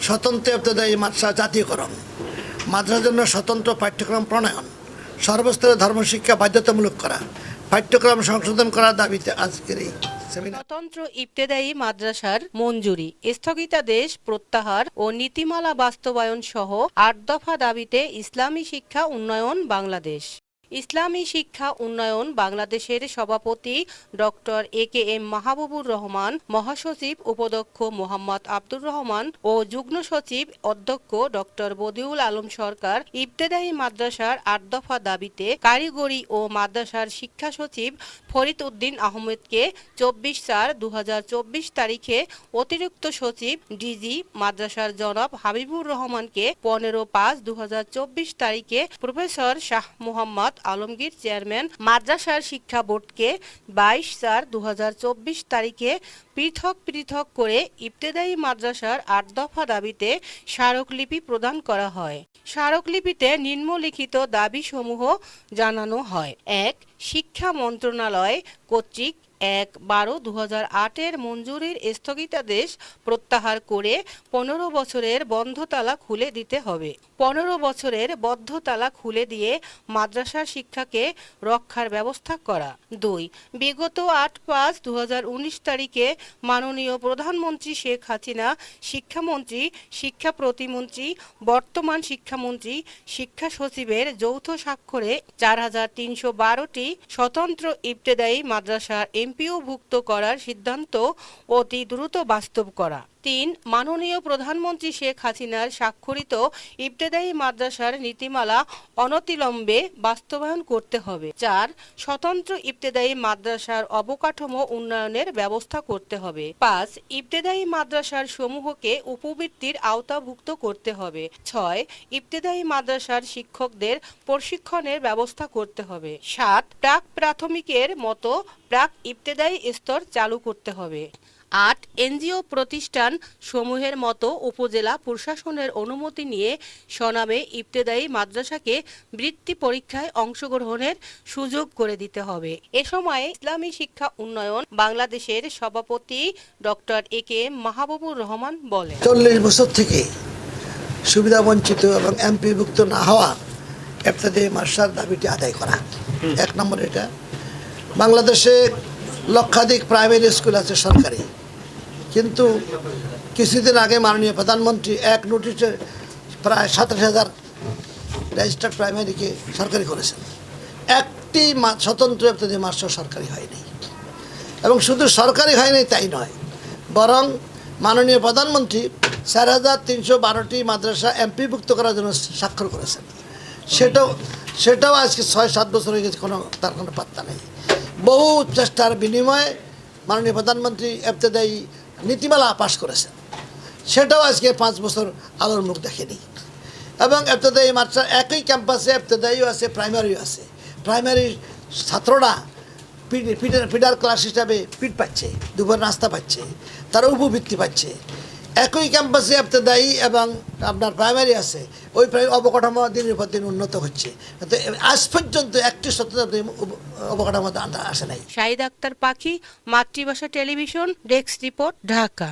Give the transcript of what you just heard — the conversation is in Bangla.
স্বতন্ত্র ইবতেদায়ী মাদ্রাসা জাতীয়করণ, মাদ্রাসার জন্য স্বতন্ত্র পাঠ্যক্রম প্রণয়ন, সর্বস্তরে ধর্মশিক্ষা বাধ্যতামূলক করা, পাঠ্যক্রম সংশোধন করার দাবিতে আজকের এই সেমিনার। স্বতন্ত্র ইবতেদায়ী মাদ্রাসার মঞ্জুরি, স্থগিতাদেশ প্রত্যাহার ও নীতিমালা বাস্তবায়ন সহ ৮ দফা দাবিতে ইসলামী শিক্ষা উন্নয়ন বাংলাদেশ। ইসলামী শিক্ষা উন্নয়ন বাংলাদেশের সভাপতি ডক্টর এ.কে.এম মাহবুবুর রহমান, মহাসচিব উপাধ্যক্ষ মোহাম্মদ আব্দুর রহমান ও যুগ্ম সচিব অধ্যক্ষ ডক্টর বদিউল আলম সরকার ইবতেদায়ী মাদ্রাসার ৮ দফা দাবিতে কারিগরি ও মাদ্রাসার শিক্ষা সচিব ফরিদ উদ্দিন আহমেদকে ২৪/৪/২০২৪ তারিখে, অতিরিক্ত সচিব ডিজি মাদ্রাসার জনাব হাবিবুর রহমানকে ১৫/৫/২০২৪ তারিখে, প্রফেসর শাহ মোহাম্মদ আলমগীর চেয়ারম্যান মাদ্রাসার শিক্ষা বোর্ডকে ২২/৪/২০২৪ তারিখে পৃথক পৃথক করে ইবতেদায়ী মাদ্রাসার ৮ দফা দাবিতে স্মারকলিপি প্রদান করা হয়। স্মারকলিপিতে নিম্নলিখিত দাবিসমূহ জানানো হয়। ১. শিক্ষা মন্ত্রণালয় কর্তৃক ১/১২/২০০৮ মঞ্জুরির স্থগিতাদেশ প্রত্যাহার করে ১৫ বছরের বন্ধ তালা খুলে দিতে হবে। ১৫ বছরের বদ্ধ তালা খুলে দিয়ে মাদ্রাসার শিক্ষাকে রক্ষার ব্যবস্থা করা। ২. বিগত ৮/৫/২০১৯ তারিখে মাননীয় প্রধানমন্ত্রী শেখ হাসিনা, শিক্ষামন্ত্রী, শিক্ষা প্রতিমন্ত্রী, বর্তমান শিক্ষামন্ত্রী, শিক্ষা সচিবের যৌথ স্বাক্ষরে ৪৩১২টি স্বতন্ত্র ইবতেদায়ী মাদ্রাসার এমপিওভুক্ত করার সিদ্ধান্ত অতি দ্রুত বাস্তব করা। ৩. মাননীয় প্রধানমন্ত্রী শেখ হাসিনার স্বাক্ষরিত ইবতেদায়ী মাদ্রাসার নীতিমালা অনতিবিলম্বে বাস্তবায়ন করতে হবে। ৪. স্বতন্ত্র ইবতেদায়ী মাদ্রাসার অবকাঠামো উন্নয়নের ব্যবস্থা করতে হবে। ৫. ইবতেদায়ী মাদ্রাসার সমূহকে উপবৃত্তির আওতাভুক্ত করতে হবে। ৬. ইবতেদায়ী মাদ্রাসার শিক্ষকদের প্রশিক্ষণের ব্যবস্থা করতে হবে। ৭. প্রাক প্রাথমিকের মতো প্রাক ইবতেদায়ী স্তর চালু করতে হবে। ৮. এনজিও প্রতিষ্ঠান সমূহের মতো উপজেলা প্রশাসনের অনুমতি নিয়ে স্বনামে ইবতেদায়ী মাদ্রাসাকে বৃত্তি পরীক্ষায় অংশগ্রহণের সুযোগ করে দিতে হবে। এ সময় ইসলামী শিক্ষা উন্নয়ন বাংলাদেশের সভাপতি ডক্টর এ.কে.এম মাহবুবুর রহমান বলেন, ৪০ বছর থেকে সুবিধাবঞ্চিত এবং এমপিভুক্ত না হওয়া ইবতেদায়ী মাদ্রাসার দাবিটি আদায় করা। ১ নম্বর, এটা বাংলাদেশে লক্ষাধিক প্রাইমারি স্কুল আছে সরকারি, কিন্তু কিছুদিন আগে মাননীয় প্রধানমন্ত্রী এক নোটিশে প্রায় ২৭,০০০ রেজিস্টার্ড প্রাইমারিকে সরকারি করেছেন। একটি স্বতন্ত্র ইবতেদায়ী মাদ্রাসা সরকারি হয়নি, এবং শুধু সরকারি হয়নি তাই নয়, বরং মাননীয় প্রধানমন্ত্রী ৪৩১২টি মাদ্রাসা এমপিভুক্ত করার জন্য স্বাক্ষর করেছেন। সেটাও আজকে ৬-৭ বছর হয়ে গেছে, তার কোনো পাত্তা নেই। বহু চেষ্টার বিনিময়ে মাননীয় প্রধানমন্ত্রী ইবতেদায়ী নীতিমালা পাশ করেছেন, সেটাও আজকে 5 বছর আলোর মুখ দেখেনি। এবং ইবতেদায়ী মাদ্রাসা একই ক্যাম্পাসে ইবতেদায়ীও আছে, প্রাইমারিও আছে। প্রাইমারি ছাত্ররা ফিডার ক্লাস হিসাবে পিট পাচ্ছে, দুপুর নাস্তা পাচ্ছে, তারা উপবৃত্তি পাচ্ছে। একই ক্যাম্পাসে ইবতেদায়ী এবং আপনার প্রাইমারি আছে, ওই অবকাঠামো দিনের পর দিন উন্নত হচ্ছে, আজ পর্যন্ত একটি স্বতন্ত্র অবকাঠামো আসে নাই। শাহিদ আক্তার পাখি, মাতৃভাষা টেলিভিশন, ডেস্ক রিপোর্ট, ঢাকা।